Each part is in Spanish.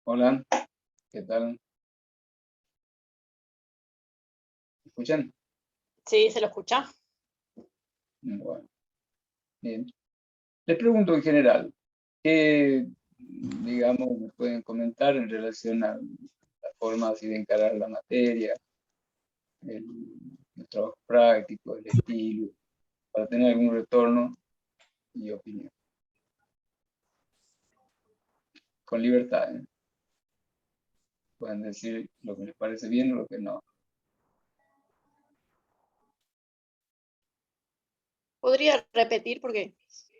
Hola, ¿qué tal? ¿Me escuchan? Sí, ¿se lo escucha? Bueno, bien. Les pregunto en general, ¿qué, digamos, me pueden comentar en relación a la forma así de encarar la materia, el, los trabajos prácticos, el estilo, para tener algún retorno y opinión? Con libertad, ¿eh? Pueden decir lo que les parece bien o lo que no. ¿Podría repetir? Porque,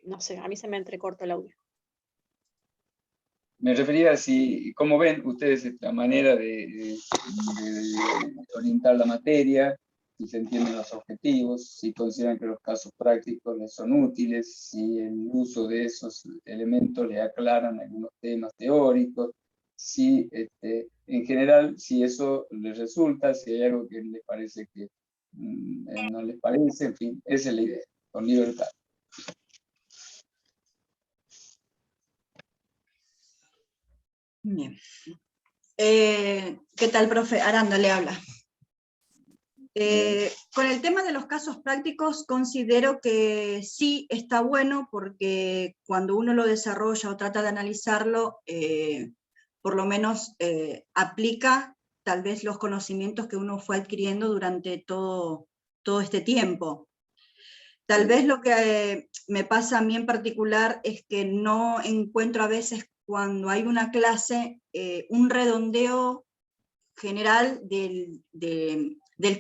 no sé, a mí se me entrecorta el audio. Me refería a si, cómo ven ustedes esta manera de orientar la materia, si se entienden los objetivos, si consideran que los casos prácticos les son útiles, si el uso de esos elementos les aclaran algunos temas teóricos, si en general, si eso les resulta, si hay algo que les parece que no les parece, en fin, esa es la idea, con libertad. Bien. ¿Qué tal, profe? Aranda le habla. Con el tema de los casos prácticos, considero que sí está bueno porque cuando uno lo desarrolla o trata de analizarlo, por lo menos aplica tal vez los conocimientos que uno fue adquiriendo durante todo este tiempo. Tal vez lo que me pasa a mí en particular es que no encuentro a veces cuando hay una clase un redondeo general del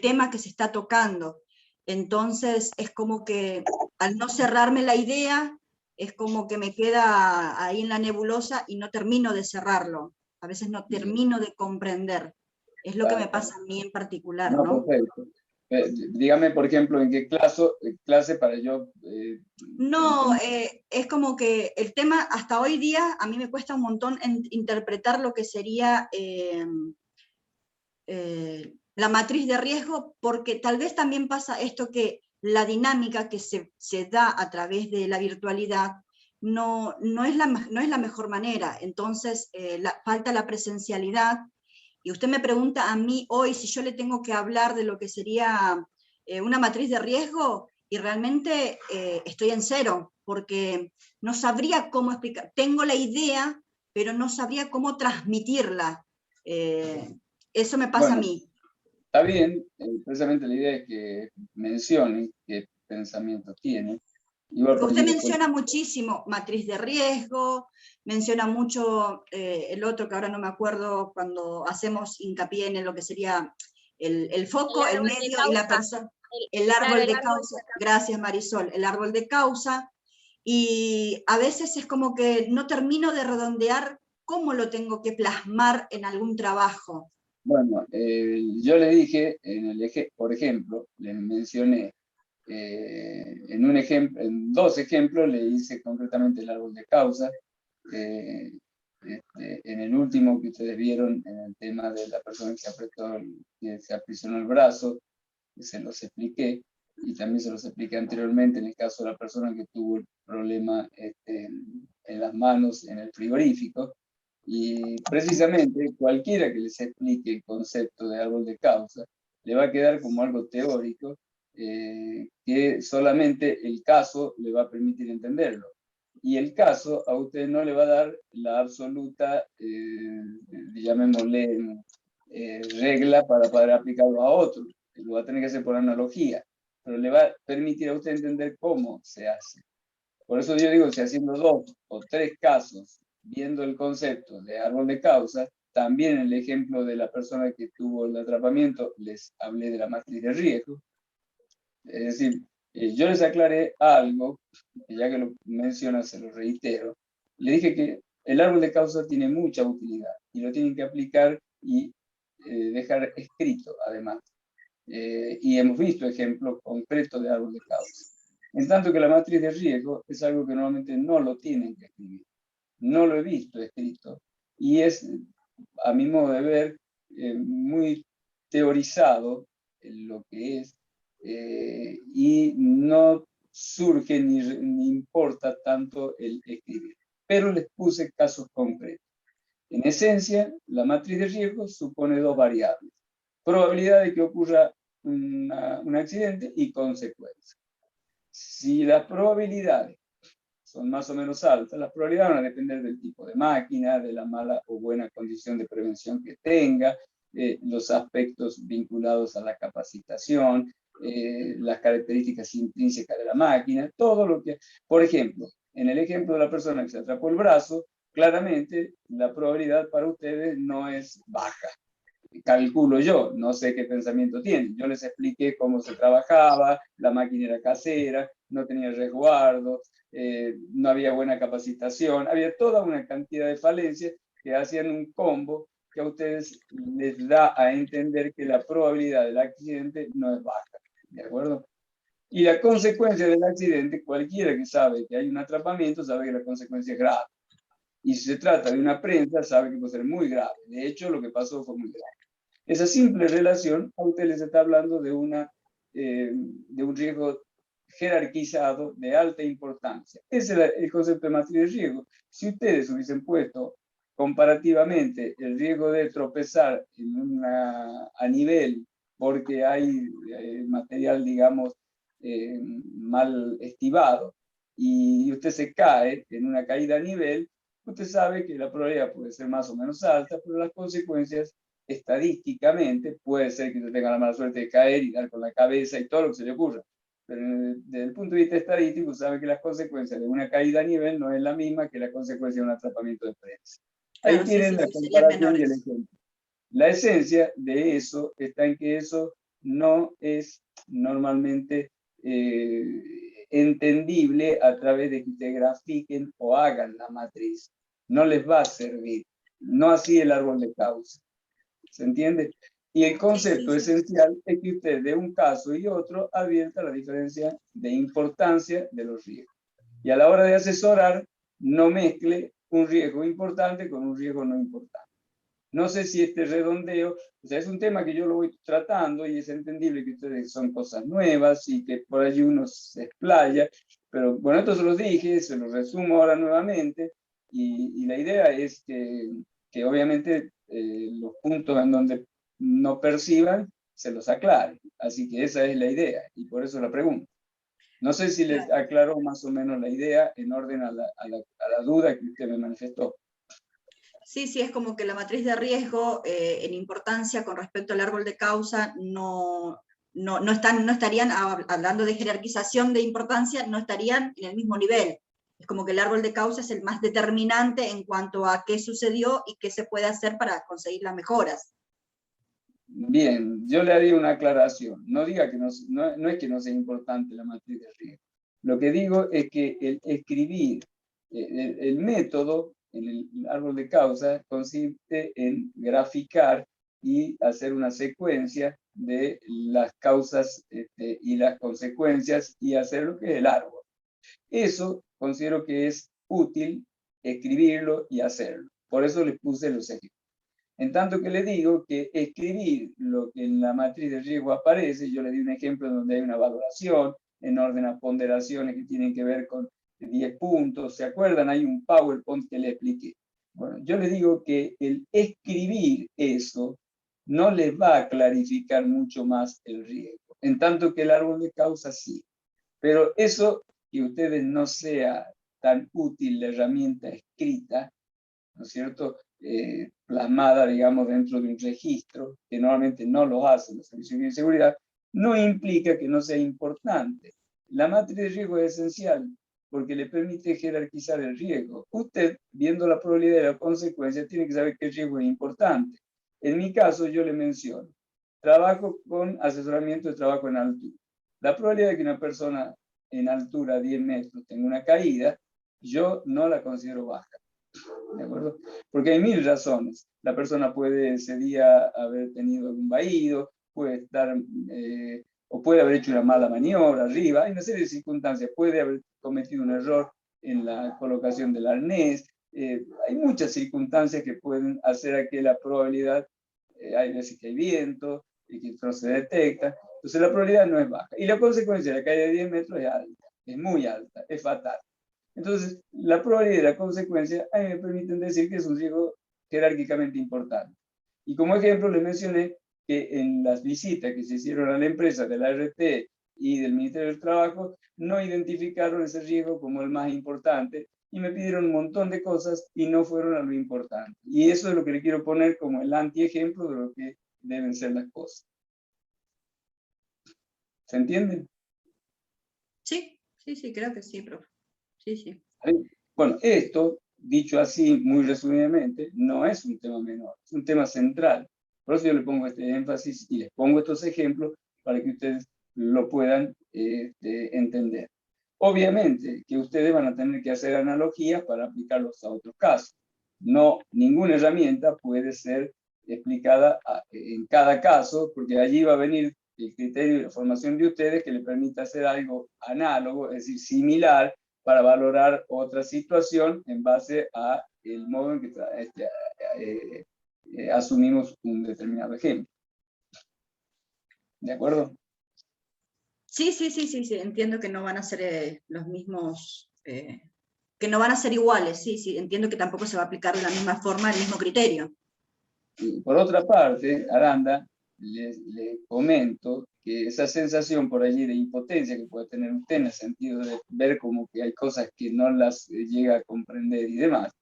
tema que se está tocando. Entonces es como que al no cerrarme la idea, es como que me queda ahí en la nebulosa y no termino de cerrarlo. A veces no termino de comprender. Es lo que me pasa a mí en particular, No, ¿no? perfecto. Dígame, por ejemplo, en qué clase para yo... No, es como que el tema hasta hoy día a mí me cuesta un montón interpretar lo que sería la matriz de riesgo, porque tal vez también pasa esto que la dinámica que se da a través de la virtualidad no es la mejor manera, entonces falta la presencialidad, y usted me pregunta a mí hoy si yo le tengo que hablar de lo que sería una matriz de riesgo, y realmente estoy en cero, porque no sabría cómo explicar, tengo la idea, pero no sabría cómo transmitirla. Eso me pasa a Bueno, mí. está bien, precisamente la idea es que mencionen qué pensamiento tienen. Igual Porque por usted ahí después... menciona muchísimo matriz de riesgo, menciona mucho el otro que ahora no me acuerdo, cuando hacemos hincapié en lo que sería el foco, el medio y la persona, el árbol de causa. Gracias, Marisol, el árbol de causa. Y a veces es como que no termino de redondear cómo lo tengo que plasmar en algún trabajo. Bueno, yo le dije, por ejemplo, le mencioné, en dos ejemplos le hice concretamente el árbol de causa. eh, en el último que ustedes vieron, en el tema de la persona que se aprisionó el brazo, se los expliqué, y también se los expliqué anteriormente en el caso de la persona que tuvo el problema en las manos en el frigorífico. Y precisamente cualquiera que les explique el concepto de árbol de causa le va a quedar como algo teórico, que solamente el caso le va a permitir entenderlo. Y el caso a usted no le va a dar la absoluta, llamémosle, regla para poder aplicarlo a otro. Lo va a tener que hacer por analogía, pero le va a permitir a usted entender cómo se hace. Por eso yo digo, si haciendo dos o tres casos, viendo el concepto de árbol de causa, también el ejemplo de la persona que tuvo el atrapamiento, les hablé de la matriz de riesgo. Es decir, yo les aclaré algo, ya que lo menciona, se lo reitero. Le dije que el árbol de causa tiene mucha utilidad y lo tienen que aplicar y dejar escrito, además. Y hemos visto ejemplos concretos de árbol de causa. En tanto que la matriz de riesgo es algo que normalmente no lo tienen que escribir. No lo he visto escrito. Y es, a mi modo de ver, muy teorizado en lo que es, y no surge ni importa tanto el escribir. Pero les puse casos concretos. En esencia, la matriz de riesgo supone dos variables. Probabilidad de que ocurra un accidente y consecuencia. Si las probabilidades son más o menos altas, las probabilidades van a depender del tipo de máquina, de la mala o buena condición de prevención que tenga, los aspectos vinculados a la capacitación, las características intrínsecas de la máquina, todo lo que... Por ejemplo, en el ejemplo de la persona que se atrapó el brazo, claramente la probabilidad para ustedes no es baja. Calculo yo, no sé qué pensamiento tienen. Yo les expliqué cómo se trabajaba, la máquina era casera, no tenía resguardo, no había buena capacitación, había toda una cantidad de falencias que hacían un combo que a ustedes les da a entender que la probabilidad del accidente no es baja, ¿de acuerdo? Y la consecuencia del accidente, cualquiera que sabe que hay un atrapamiento sabe que la consecuencia es grave. Y si se trata de una prensa, sabe que puede ser muy grave. De hecho, lo que pasó fue muy grave. Esa simple relación a usted les está hablando de un riesgo jerarquizado de alta importancia. Ese es el concepto de matriz de riesgo. Si ustedes hubiesen puesto comparativamente el riesgo de tropezar a nivel porque hay material, digamos, mal estivado, y usted se cae en una caída a nivel, usted sabe que la probabilidad puede ser más o menos alta, pero las consecuencias estadísticamente puede ser que usted tenga la mala suerte de caer y dar con la cabeza y todo lo que se le ocurra. Pero desde el punto de vista estadístico, sabe que las consecuencias de una caída a nivel no es la misma que la consecuencia de un atrapamiento de prensa. Ahí Claro, sí, tienen sí, la sí, serían comparación y el menores. ejemplo. La esencia de eso está en que eso no es normalmente entendible a través de que ustedes grafiquen o hagan la matriz. No les va a servir. No así el árbol de causa. ¿Se entiende? Y el concepto Sí, sí, sí. esencial es que usted de un caso y otro advierta la diferencia de importancia de los riesgos. Y a la hora de asesorar, no mezcle un riesgo importante con un riesgo no importante. No sé si este redondeo, o sea, es un tema que yo lo voy tratando y es entendible que ustedes son cosas nuevas y que por allí uno se explaya, pero bueno, esto se los dije, se los resumo ahora nuevamente y la idea es que obviamente los puntos en donde no perciban se los aclare. Así que esa es la idea y por eso la pregunto. No sé si les aclaró más o menos la idea en orden a la duda que usted me manifestó. Sí, sí, es como que la matriz de riesgo en importancia con respecto al árbol de causa no estarían, hablando de jerarquización de importancia, no estarían en el mismo nivel. Es como que el árbol de causa es el más determinante en cuanto a qué sucedió y qué se puede hacer para conseguir las mejoras. Bien, yo le haría una aclaración. No diga que no es que no sea importante la matriz de riesgo. Lo que digo es que el escribir, el método en el árbol de causa consiste en graficar y hacer una secuencia de las causas y las consecuencias y hacer lo que es el árbol. Eso considero que es útil escribirlo y hacerlo. Por eso les puse los ejemplos. En tanto que le digo que escribir lo que en la matriz de riesgo aparece, yo le di un ejemplo donde hay una valoración en orden a ponderaciones que tienen que ver con 10 puntos. ¿Se acuerdan? Hay un PowerPoint que le expliqué. Bueno, yo le digo que el escribir eso no les va a clarificar mucho más el riesgo, en tanto que el árbol de causa sí. Pero eso, que a ustedes no sea tan útil la herramienta escrita, ¿no es cierto?, plasmada, digamos, dentro de un registro, que normalmente no lo hacen los servicios de seguridad, no implica que no sea importante. La matriz de riesgo es esencial porque le permite jerarquizar el riesgo. Usted, viendo la probabilidad y la consecuencia, tiene que saber que el riesgo es importante. En mi caso, yo le menciono, trabajo con asesoramiento de trabajo en altura. La probabilidad de que una persona en altura, 10 metros, tenga una caída, yo no la considero baja. ¿De acuerdo? Porque hay mil razones. La persona puede ese día haber tenido algún vaído, puede estar, o puede haber hecho una mala maniobra arriba, hay una serie de circunstancias, puede haber cometido un error en la colocación del arnés, hay muchas circunstancias que pueden hacer a que la probabilidad, hay veces que hay viento y que no se detecta, entonces la probabilidad no es baja. Y la consecuencia de la caída de 10 metros es alta, es muy alta, es fatal. Entonces, la probabilidad y la consecuencia a mí me permiten decir que es un riesgo jerárquicamente importantes. Y como ejemplo les mencioné que en las visitas que se hicieron a la empresa de la ART y del Ministerio del Trabajo, no identificaron ese riesgo como el más importante y me pidieron un montón de cosas y no fueron a lo importante. Y eso es lo que le quiero poner como el antiejemplo de lo que deben ser las cosas. ¿Se entiende? Sí, sí, sí, creo que sí, profe. Sí, sí. Bueno, esto, dicho así muy resumidamente, no es un tema menor, es un tema central. Por eso yo le pongo este énfasis y les pongo estos ejemplos para que ustedes lo puedan entender. Obviamente que ustedes van a tener que hacer analogías para aplicarlos a otros casos. No, ninguna herramienta puede ser explicada en cada caso, porque allí va a venir el criterio de la formación de ustedes que le permita hacer algo análogo, es decir, similar, para valorar otra situación en base a el modo en que asumimos un determinado ejemplo. ¿De acuerdo? Sí, sí, sí, sí, sí, entiendo que no van a ser los mismos, que no van a ser iguales, sí, sí, entiendo que tampoco se va a aplicar de la misma forma el mismo criterio. Y por otra parte, Aranda, le comento que esa sensación por allí de impotencia que puede tener usted en el sentido de ver como que hay cosas que no las llega a comprender y demás,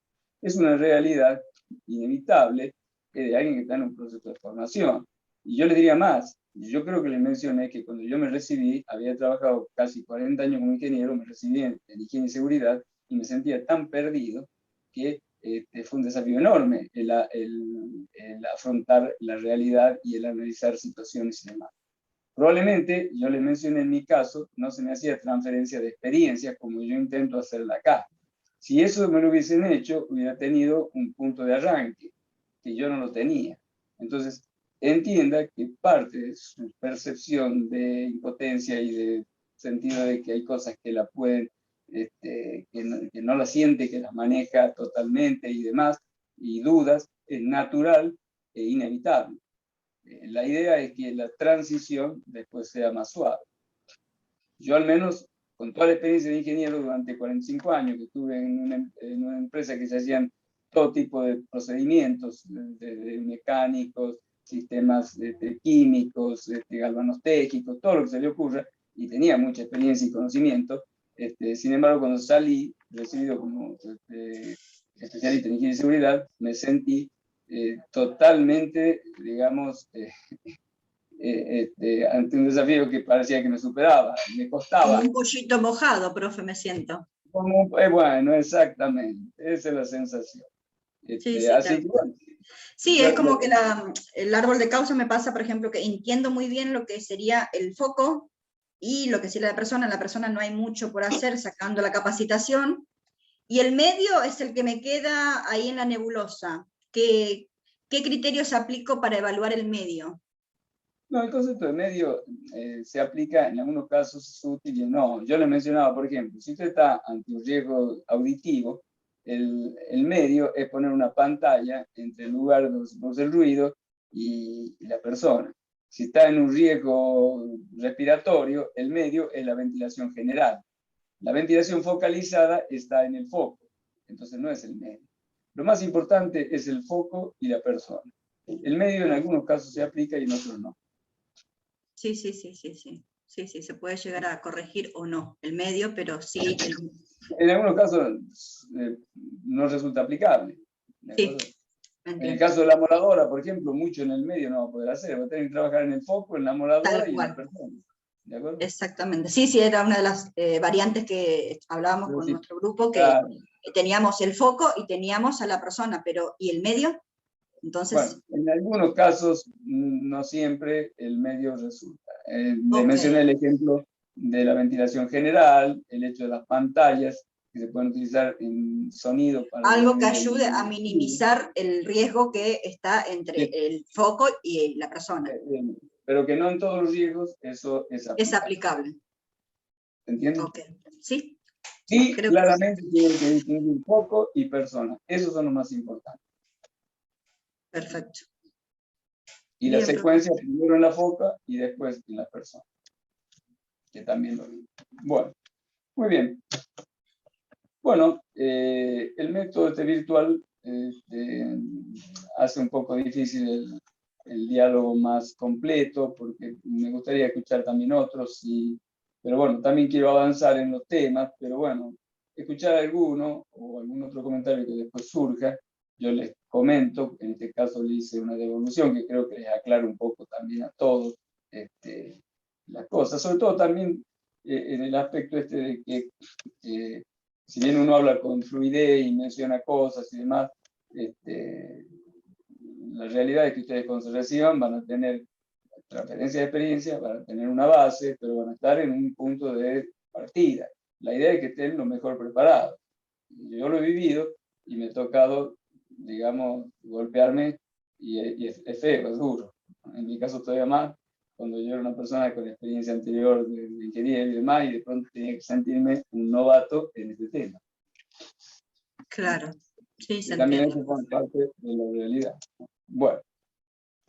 es una realidad inevitable de alguien que está en un proceso de formación. Y yo le diría más, yo creo que le mencioné que cuando yo me recibí, había trabajado casi 40 años como ingeniero, me recibí en higiene y seguridad y me sentía tan perdido que fue un desafío enorme el afrontar la realidad y el analizar situaciones y demás. Probablemente, yo les mencioné en mi caso, no se me hacía transferencia de experiencia como yo intento hacerla acá. Si eso me lo hubiesen hecho, hubiera tenido un punto de arranque, que yo no lo tenía. Entonces, entienda que parte de su percepción de impotencia y de sentido de que hay cosas que la pueden, que no la siente, que la maneja totalmente y demás, y dudas, es natural e inevitable. La idea es que la transición después sea más suave. Yo al menos, con toda la experiencia de ingeniero durante 45 años que estuve en una empresa que se hacían todo tipo de procedimientos, de mecánicos, sistemas químicos, galvanotérmicos, todo lo que se le ocurra, y tenía mucha experiencia y conocimiento. Sin embargo, cuando salí, recibido como especialista en higiene y seguridad, me sentí totalmente, digamos, ante un desafío que parecía que me superaba, me costaba. Como un pollito mojado, profe, me siento. Como, bueno, exactamente, esa es la sensación. Sí, sí, así que bueno. Sí, es como que el árbol de causa me pasa, por ejemplo, que entiendo muy bien lo que sería el foco y lo que sería la persona no hay mucho por hacer sacando la capacitación, y el medio es el que me queda ahí en la nebulosa. ¿Qué criterios aplico para evaluar el medio? No, el concepto de medio se aplica en algunos casos, es útil y no. Yo le mencionaba, por ejemplo, si usted está ante un riesgo auditivo, el medio es poner una pantalla entre el lugar donde se produce el ruido y la persona. Si está en un riesgo respiratorio, el medio es la ventilación general. La ventilación focalizada está en el foco, entonces no es el medio. Lo más importante es el foco y la persona. El medio en algunos casos se aplica y en otros no. Sí, sí, sí, sí, sí. Sí, sí, se puede llegar a corregir o no el medio, pero sí. En algunos casos no resulta aplicable. Sí, en el caso de la moradora, por ejemplo, mucho en el medio no va a poder hacer. Va a tener que trabajar en el foco, en la moradora y en la persona. ¿De acuerdo? Exactamente. Sí, sí, era una de las variantes que hablábamos con nuestro grupo, que teníamos el foco y teníamos a la persona, pero ¿y el medio? Entonces, bueno, en algunos casos, no siempre el medio resulta. Le mencioné el ejemplo de la ventilación general, el hecho de las pantallas que se pueden utilizar en sonido para algo que ayude a minimizar el riesgo que está entre el foco y la persona. Pero que no en todos los riesgos eso es aplicable. Es aplicable. ¿Se entiende? Ok, sí. Y claramente tienen que distinguir foco y persona. Esos son los más importantes. Perfecto. Y la secuencia primero en la foca y después en la persona. Que también lo vi. Bueno, muy bien. Bueno, el método virtual hace un poco difícil el diálogo más completo, porque me gustaría escuchar también otros, pero bueno, también quiero avanzar en los temas, pero bueno, escuchar alguno o algún otro comentario que después surja, yo les comento, en este caso le hice una devolución que creo que les aclara un poco también a todos las cosas, sobre todo también en el aspecto de que si bien uno habla con fluidez y menciona cosas y demás, la realidad es que ustedes cuando se reciban van a tener transferencia de experiencia, van a tener una base, pero van a estar en un punto de partida. La idea es que estén lo mejor preparados. Yo lo he vivido y me ha tocado, digamos, golpearme y es feo, es duro. En mi caso todavía más, cuando yo era una persona con experiencia anterior de ingeniería y demás, y de pronto tenía que sentirme un novato en este tema. Claro, sí, se También entiende. eso forma parte de la realidad. Bueno,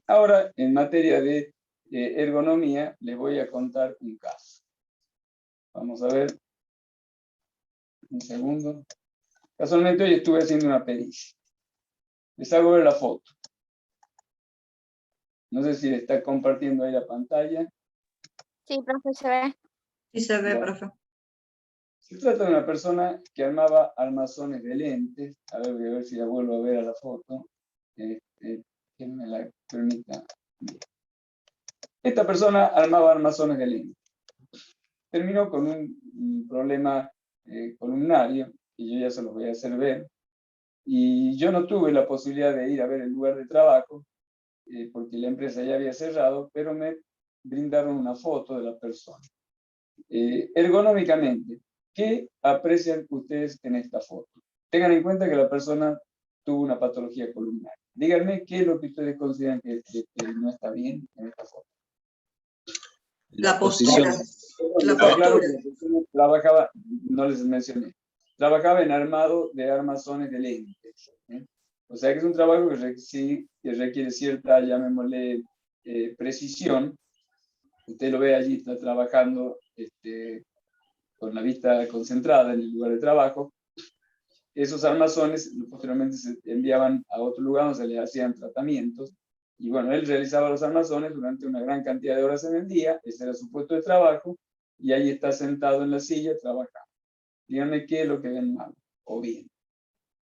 ahora en materia de ergonomía les voy a contar un caso. Vamos a ver, un segundo. Casualmente hoy estuve haciendo una pericia. Les hago ver la foto. No sé si le está compartiendo ahí la pantalla. Sí, profe, se ve. Sí se ve, Bueno. profe. Se trata de una persona que armaba armazones de lentes. A ver, voy a ver si la vuelvo a ver a la foto. Que me la permita. Esta persona armaba armazones de lentes. Terminó con un problema columnario, y yo ya se los voy a hacer ver. Y yo no tuve la posibilidad de ir a ver el lugar de trabajo, porque la empresa ya había cerrado, pero me brindaron una foto de la persona. Ergonómicamente, ¿qué aprecian ustedes en esta foto? Tengan en cuenta que la persona tuvo una patología columnar. Díganme qué es lo que ustedes consideran que no está bien en esta foto. La postura. La Está claro postura. que la persona trabajaba, no les mencioné, trabajaba en armado de armazones de lentes. O sea que es un trabajo que requiere cierta, llamémosle, precisión. Usted lo ve allí, está trabajando con la vista concentrada en el lugar de trabajo. Esos armazones posteriormente se enviaban a otro lugar donde se les hacían tratamientos. Y bueno, él realizaba los armazones durante una gran cantidad de horas en el día, ese era su puesto de trabajo, y ahí está sentado en la silla trabajando. Díganme qué es lo que ven mal o bien.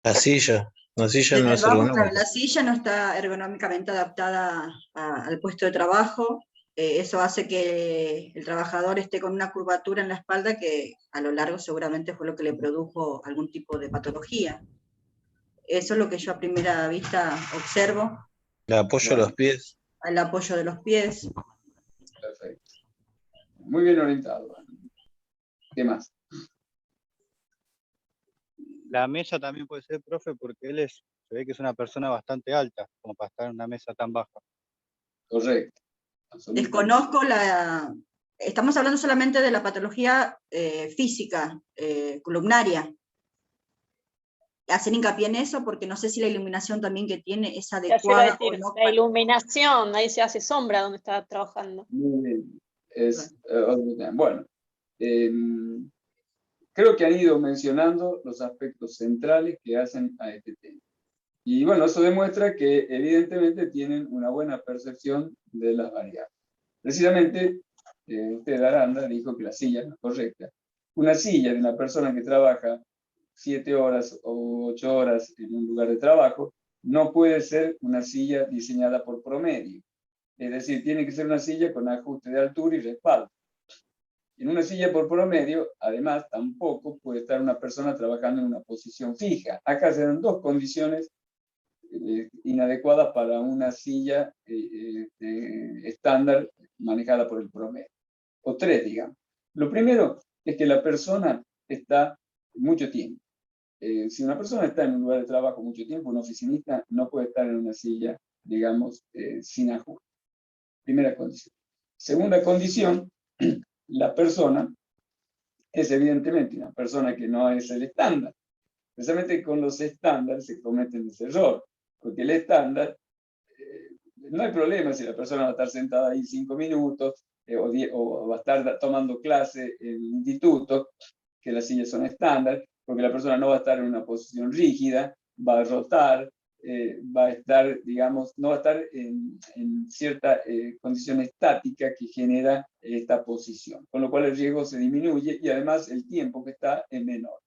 La silla no Desde es luego, claro, ergonómica. la silla no está ergonómicamente adaptada al puesto de trabajo. Eso hace que el trabajador esté con una curvatura en la espalda que a lo largo seguramente fue lo que le produjo algún tipo de patología. Eso es lo que yo a primera vista observo. El apoyo a los pies. El apoyo de los pies. Perfecto. Muy bien orientado. ¿Qué más? La mesa también puede ser, profe, porque se ve que es una persona bastante alta, como para estar en una mesa tan baja. Correcto. Desconozco estamos hablando solamente de la patología física, columnaria. Hacen hincapié en eso porque no sé si la iluminación también que tiene es Ya se iba a adecuada decir, o no. la iluminación, ahí se hace sombra donde está trabajando. Muy bien. Bueno, creo que han ido mencionando los aspectos centrales que hacen a este tema. Y bueno, eso demuestra que evidentemente tienen una buena percepción de las variables. Precisamente, usted, Aranda, dijo que la silla no es correcta. Una silla de una persona que trabaja 7 horas o 8 horas en un lugar de trabajo no puede ser una silla diseñada por promedio. Es decir, tiene que ser una silla con ajuste de altura y respaldo. En una silla por promedio, además, tampoco puede estar una persona trabajando en una posición fija. Acá se dan dos condiciones inadecuadas para una silla estándar manejada por el promedio. O tres, digamos. Lo primero es que la persona está mucho tiempo. Si una persona está en un lugar de trabajo mucho tiempo, un oficinista no puede estar en una silla, digamos, sin ajuste. Primera condición. Segunda condición, la persona es evidentemente una persona que no es el estándar. Precisamente con los estándares se cometen ese error, porque el estándar, no hay problema si la persona va a estar sentada ahí 5 minutos o va a estar tomando clase en el instituto, que las sillas son estándar, porque la persona no va a estar en una posición rígida, va a rotar, va a estar, digamos, no va a estar en cierta condición estática que genera esta posición, con lo cual el riesgo se disminuye y además el tiempo que está es menor.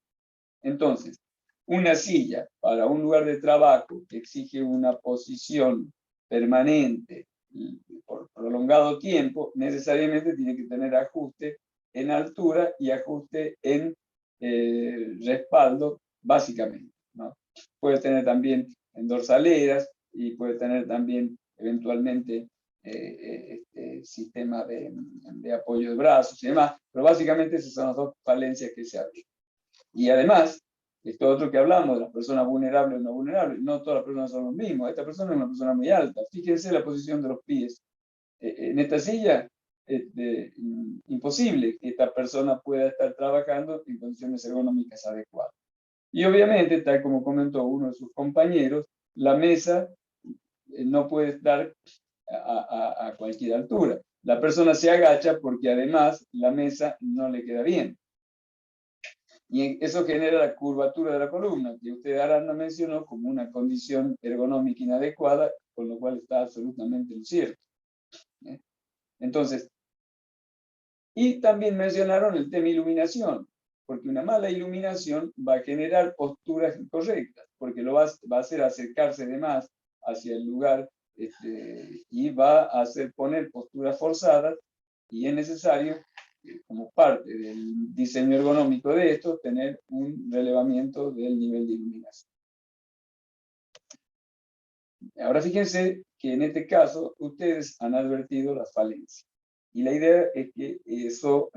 Entonces, una silla para un lugar de trabajo que exige una posición permanente por prolongado tiempo, necesariamente tiene que tener ajuste en altura y ajuste en respaldo, básicamente, ¿no? Puede tener también en dorsaleras y puede tener también eventualmente sistema de apoyo de brazos y demás, pero básicamente esas son las dos falencias que se abren. Y además, esto otro que hablamos, de las personas vulnerables o no vulnerables, no todas las personas son los mismos, esta persona es una persona muy alta, fíjense la posición de los pies. En esta silla, imposible que esta persona pueda estar trabajando en condiciones ergonómicas adecuadas. Y obviamente, tal como comentó uno de sus compañeros, la mesa no puede estar a cualquier altura. La persona se agacha porque además la mesa no le queda bien. Y eso genera la curvatura de la columna, que usted, Aranda, mencionó como una condición ergonómica inadecuada, con lo cual está absolutamente en cierto. Entonces, y también mencionaron el tema iluminación, porque una mala iluminación va a generar posturas incorrectas, porque lo va a hacer acercarse de más hacia el lugar y va a hacer poner posturas forzadas, y es necesario, como parte del diseño ergonómico de esto, tener un relevamiento del nivel de iluminación. Ahora fíjense que en este caso ustedes han advertido las falencias. Y la idea es que eso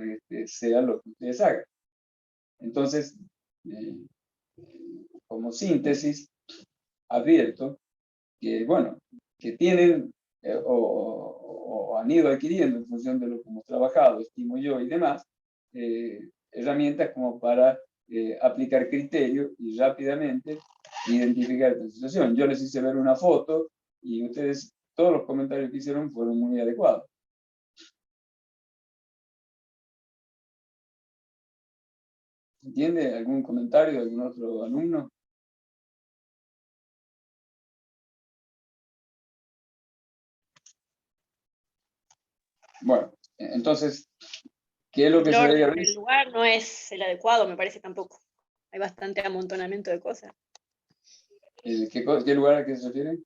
sea lo que ustedes hagan. Entonces, como síntesis, advierto que, bueno, que tienen o han ido adquiriendo en función de lo que hemos trabajado, estimo yo y demás, herramientas como para aplicar criterios y rápidamente identificar esta situación. Yo les hice ver una foto y ustedes, todos los comentarios que hicieron fueron muy adecuados. ¿Entiende? ¿Algún comentario de algún otro alumno? Bueno, entonces, ¿qué es lo que se debería ver? El lugar no es el adecuado, me parece tampoco. Hay bastante amontonamiento de cosas. ¿Qué lugar a qué se refiere?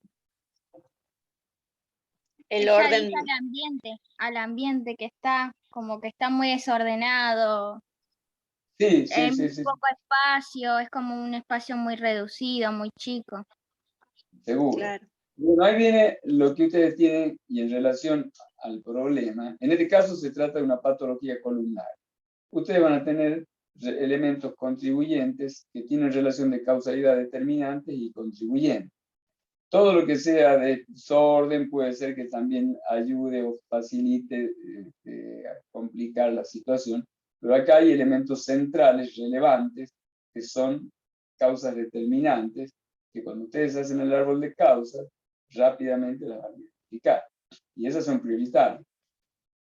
El Ella orden. dice al ambiente que está como que está muy desordenado, Sí, hay sí, muy sí, sí, poco espacio, es como un espacio muy reducido, muy chico. seguro. Claro. Bueno, ahí viene lo que ustedes tienen y en relación al problema. En este caso se trata de una patología columnar. Ustedes van a tener elementos contribuyentes que tienen relación de causalidad determinante y contribuyente. Todo lo que sea de desorden puede ser que también ayude o facilite a complicar la situación, pero acá hay elementos centrales relevantes que son causas determinantes, que cuando ustedes hacen el árbol de causas, rápidamente las van a identificar. Y esas son prioritarias.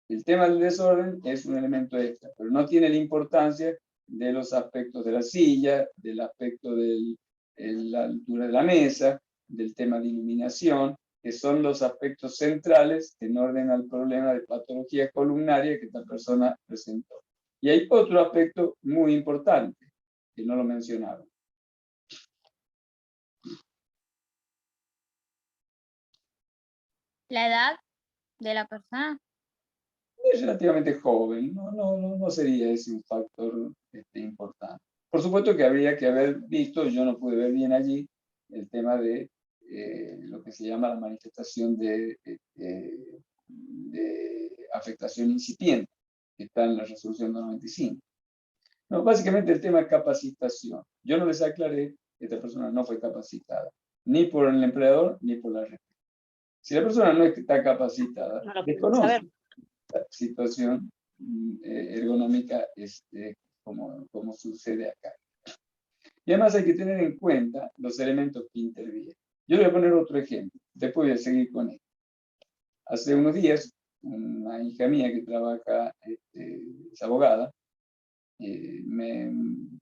El tema del desorden es un elemento extra, pero no tiene la importancia de los aspectos de la silla, del aspecto de la altura de la mesa, del tema de iluminación, que son los aspectos centrales en orden al problema de patología columnaria que esta persona presentó. Y hay otro aspecto muy importante, que no lo mencionaron. La edad de la persona. Es relativamente joven, no sería ese un factor importante. Por supuesto que habría que haber visto, yo no pude ver bien allí, el tema de lo que se llama la manifestación de afectación incipiente, que está en la resolución 95. No, básicamente el tema es capacitación. Yo no les aclaré que esta persona no fue capacitada, ni por el empleador ni por la red. Si la persona no está capacitada, No lo podemos desconoce saber. la situación ergonómica como sucede acá. Y además hay que tener en cuenta los elementos que intervienen. Yo le voy a poner otro ejemplo, después voy a seguir con esto. Hace unos días, una hija mía que trabaja, es abogada, me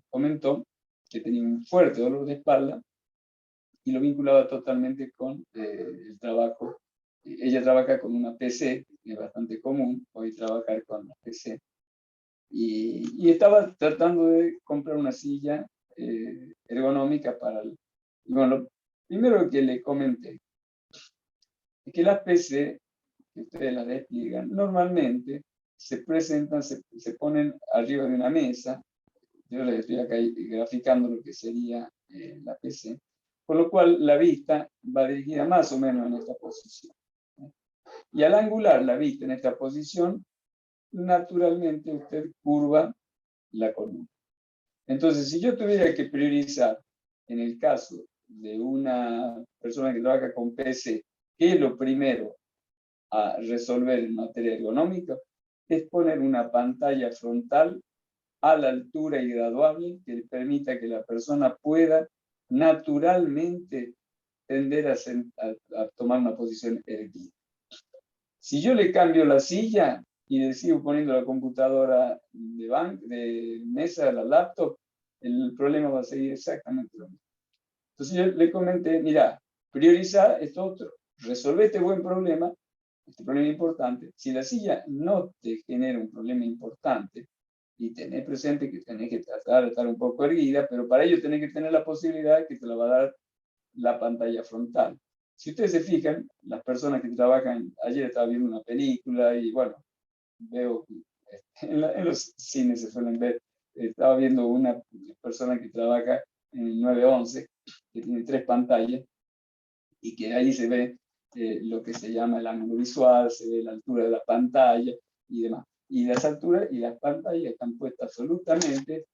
comentó que tenía un fuerte dolor de espalda y lo vinculaba totalmente con el trabajo. Ella trabaja con una PC, que es bastante común hoy trabajar con la PC, y estaba tratando de comprar una silla ergonómica para el... Y bueno, lo primero que le comenté es que las PC, que ustedes las despliegan, normalmente se presentan, se ponen arriba de una mesa. Yo les estoy acá graficando lo que sería la PC, por lo cual la vista va dirigida más o menos en esta posición. Y al angular la vista en esta posición, naturalmente usted curva la columna. Entonces, si yo tuviera que priorizar, en el caso de una persona que trabaja con PC, ¿qué es lo primero a resolver en materia ergonómica? Es poner una pantalla frontal a la altura y graduable que le permita que la persona pueda naturalmente tender a tomar una posición erguida. Si yo le cambio la silla y le sigo poniendo la computadora de mesa, la laptop, el problema va a seguir exactamente lo mismo. Entonces yo le comenté, mira, prioriza esto otro, resolve este buen problema, este problema importante. Si la silla no te genera un problema importante, y tenés presente que tenés que tratar de estar un poco erguida, pero para ello tenés que tener la posibilidad que te la va a dar la pantalla frontal. Si ustedes se fijan, las personas que trabajan, ayer estaba viendo una película y bueno, veo, en los cines se suelen ver, estaba viendo una persona que trabaja en el 911, que tiene 3 pantallas, y que ahí se ve lo que se llama el ángulo visual, se ve la altura de la pantalla y demás. Y las alturas y las pantallas están puestas absolutamente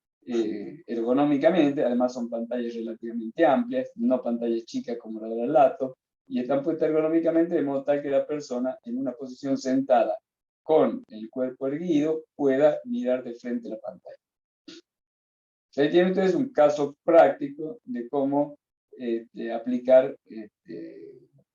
ergonómicamente, además son pantallas relativamente amplias, no pantallas chicas como la de la laptop, y están puestas ergonómicamente de modo tal que la persona en una posición sentada con el cuerpo erguido pueda mirar de frente a la pantalla. Ahí tienen ustedes un caso práctico de cómo aplicar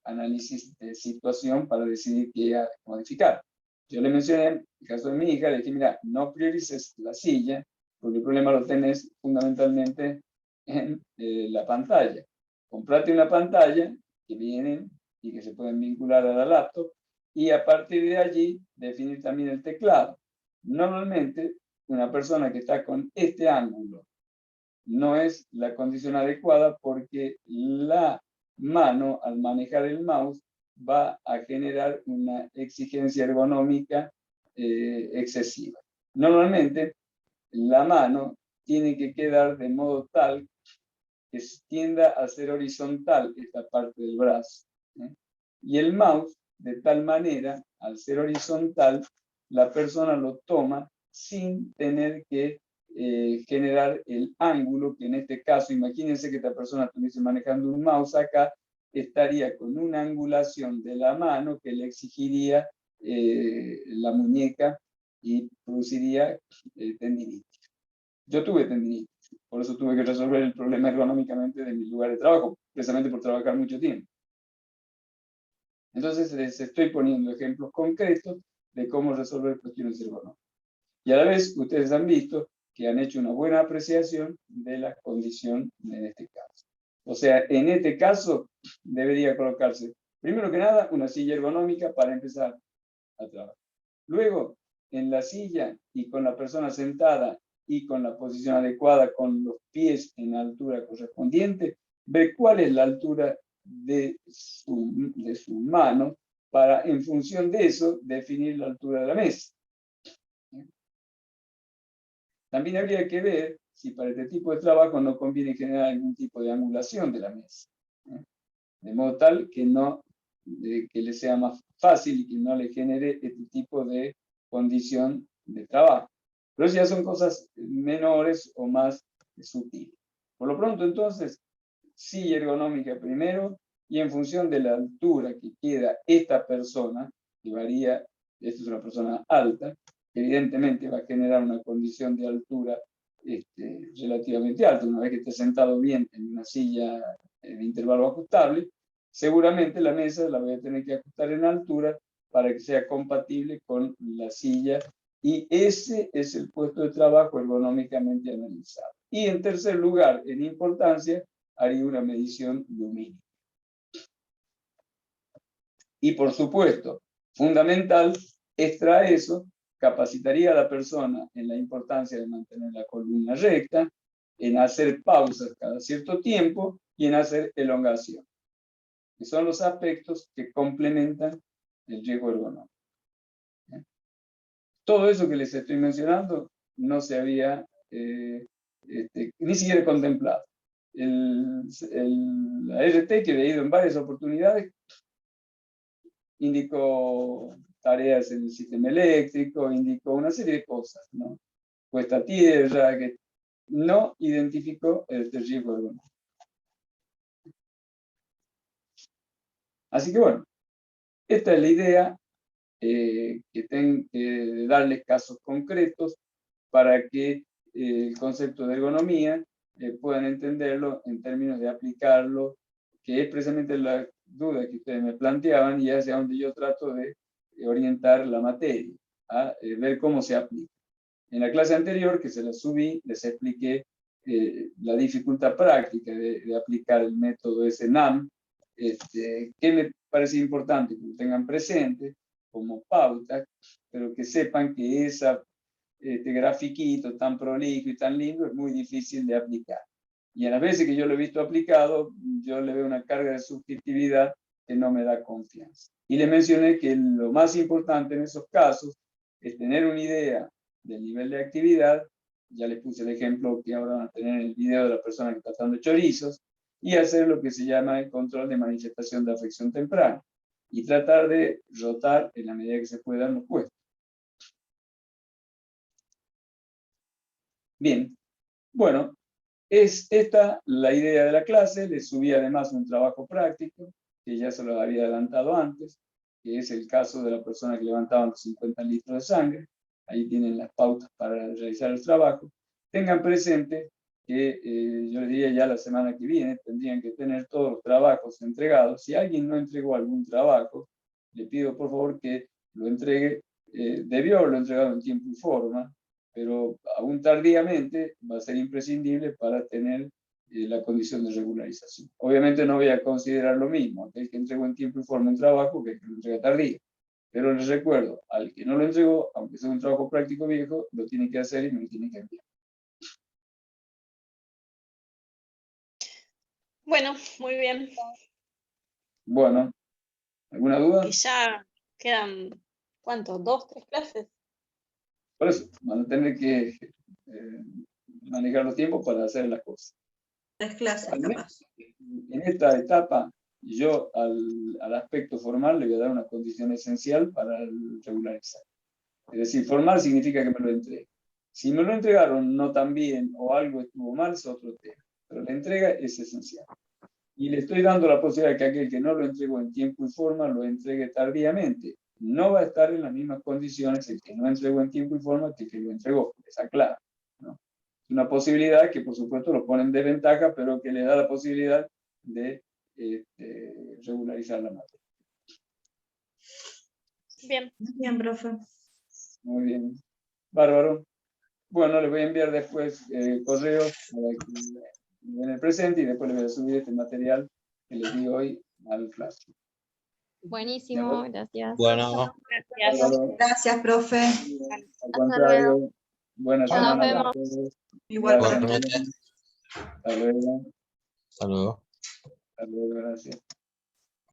análisis de situación para decidir qué modificar. Yo le mencioné, en el caso de mi hija, le dije, mira, no priorices la silla, porque el problema lo tenés fundamentalmente en la pantalla. Comprate una pantalla que vienen y que se pueden vincular a la laptop, y a partir de allí definir también el teclado. Normalmente, una persona que está con este ángulo no es la condición adecuada porque la mano, al manejar el mouse, va a generar una exigencia ergonómica excesiva. Normalmente, la mano tiene que quedar de modo tal que tienda a ser horizontal esta parte del brazo. Y el mouse, de tal manera, al ser horizontal, la persona lo toma sin tener que generar el ángulo, que en este caso, imagínense que esta persona estuviese manejando un mouse acá, estaría con una angulación de la mano que le exigiría la muñeca y produciría tendinitis. Yo tuve tendinitis, por eso tuve que resolver el problema ergonómicamente de mi lugar de trabajo, precisamente por trabajar mucho tiempo. Entonces les estoy poniendo ejemplos concretos de cómo resolver cuestiones ergonómicas. Y a la vez ustedes han visto que han hecho una buena apreciación de la condición en este caso. O sea, en este caso debería colocarse, primero que nada, una silla ergonómica para empezar a trabajar. Luego, en la silla y con la persona sentada y con la posición adecuada, con los pies en la altura correspondiente, ver cuál es la altura de su mano para, en función de eso, definir la altura de la mesa. También habría que ver si para este tipo de trabajo no conviene generar algún tipo de angulación de la mesa, de modo tal que, que le sea más fácil y que no le genere este tipo de condición de trabajo. Pero ya son cosas menores o más sutiles. Por lo pronto, entonces, silla ergonómica primero, y en función de la altura que queda esta persona, que varía, esta es una persona alta, evidentemente va a generar una condición de altura relativamente alta. Una vez que esté sentado bien en una silla de intervalo ajustable, seguramente la mesa la voy a tener que ajustar en altura para que sea compatible con la silla, y ese es el puesto de trabajo ergonómicamente analizado. Y en tercer lugar, en importancia, haría una medición lumínica. Y por supuesto, fundamental, extra eso, capacitaría a la persona en la importancia de mantener la columna recta, en hacer pausas cada cierto tiempo y en hacer elongación, que son los aspectos que complementan el riesgo ergonómico. Todo eso que les estoy mencionando no se había ni siquiera contemplado. La RT, que he leído en varias oportunidades, indicó tareas en el sistema eléctrico, indicó una serie de cosas, ¿no? Puesta a tierra, que no identificó el riesgo ergonómico. Así que bueno, esta es la idea, de darles casos concretos para que el concepto de ergonomía puedan entenderlo en términos de aplicarlo, que es precisamente la duda que ustedes me planteaban y hacia donde yo trato de orientar la materia, a ver cómo se aplica. En la clase anterior, que se la subí, les expliqué la dificultad práctica de aplicar el método SNAM, que me parece importante que lo tengan presente como pauta, pero que sepan que este grafiquito tan prolijo y tan lindo es muy difícil de aplicar. Y a las veces que yo lo he visto aplicado, yo le veo una carga de subjetividad que no me da confianza. Y le mencioné que lo más importante en esos casos es tener una idea del nivel de actividad. Ya les puse el ejemplo que ahora van a tener en el video de la persona que está dando chorizos, y hacer lo que se llama el control de manifestación de afección temprana, y tratar de rotar en la medida que se pueda los puestos. Bien, bueno, es esta la idea de la clase. Les subí además un trabajo práctico, que ya se lo había adelantado antes, que es el caso de la persona que levantaba los 50 litros de sangre. Ahí tienen las pautas para realizar el trabajo. Tengan presente que yo les diría ya la semana que viene tendrían que tener todos los trabajos entregados. Si alguien no entregó algún trabajo, le pido por favor que lo entregue. Debió haberlo entregado en tiempo y forma, pero aún tardíamente va a ser imprescindible para tener la condición de regularización. Obviamente no voy a considerar lo mismo aquel que entregó en tiempo y forma un trabajo que el que lo entrega tardío. Pero les recuerdo, al que no lo entregó, aunque sea un trabajo práctico viejo, lo tiene que hacer y me lo tiene que enviar. Bueno, muy bien. Bueno, ¿alguna duda? Y ya quedan, ¿cuánto? ¿2, 3 clases? Por eso, van a tener que manejar los tiempos para hacer las cosas. 3 clases, capaz. En esta etapa, yo al aspecto formal le voy a dar una condición esencial para regularizar. Es decir, formal significa que me lo entregue. Si me lo entregaron no tan bien o algo estuvo mal, es otro tema. Pero la entrega es esencial. Y le estoy dando la posibilidad de que aquel que no lo entregó en tiempo y forma lo entregue tardíamente. No va a estar en las mismas condiciones el que no entregó en tiempo y forma que el que lo entregó. Está claro, ¿no? Es una posibilidad que por supuesto lo pone en desventaja, pero que le da la posibilidad de regularizar la materia. Bien. Bien, profe. Muy bien. Bárbaro. Bueno, les voy a enviar después correos para que me den el presente y después les voy a subir este material que les di hoy al Classroom. Buenísimo, gracias. Bueno, Gracias. Bárbaro. Gracias, profe. Al contrario, buena Nos semana vemos. para todos. Igual para Gracias. igualmente. Hasta luego. Hasta luego. Hasta luego, gracias.